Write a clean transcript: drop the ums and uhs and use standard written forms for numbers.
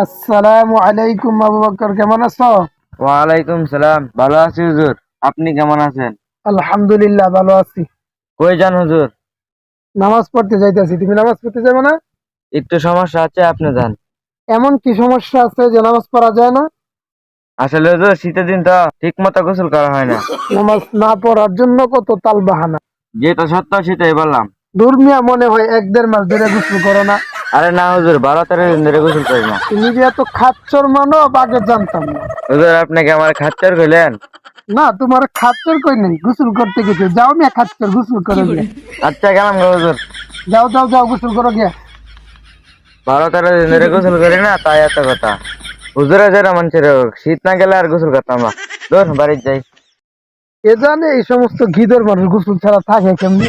আসসালামু আলাইকুম আবু বকর, কেমন আছো? ওয়ালাইকুম সালাম, ভালো আছি হুজুর। আপনি কেমন আছেন? আলহামদুলিল্লাহ ভালো আছি। কই যান হুজুর? নামাজ পড়তে যাইতেছি। তুমি নামাজ পড়তে যাবে না? একটু সমস্যা আছে, আপনি যান। এমন কি সমস্যা আছে যে নামাজ পড়া যায় না? আসলে হুজুর শীতের দিন তো ঠিক মতো গোসল করা হয় না। নামাজ না পড়ার জন্য কত তাল বাহানা। যেটা সত্য সেটাই বললাম। দূর মিয়া, মনে হয় 1-1.5 মাস ধরে গোসল করো না। আরে না হুজুর, 12-13 দিন ধরে গোসল করি না। তুমি যে এত খাচ্চর মানব আগে জানতাম না। হুজুর আপনাকে আমার খাচ্চার কইলেন? না, তোমার খাচ্চর কই নাই, গোসল করতে গেছে। যাও মিয়া, খাচ্চর গোসল করো গিয়া। আচ্ছা গেলাম গো হুজুর। যাও যাও যাও, গোসল করো গিয়া। 12-13 দিন ধরে গোসল করি না, তাই এত কথা। হুজুরে যারা মানুষের শীত না গেলে আর গোসল করতাম না। দূর বাড়ির যাই। এ জানে এই সমস্ত গিদর মানুষ গোসল ছাড়া থাকে কেমনি?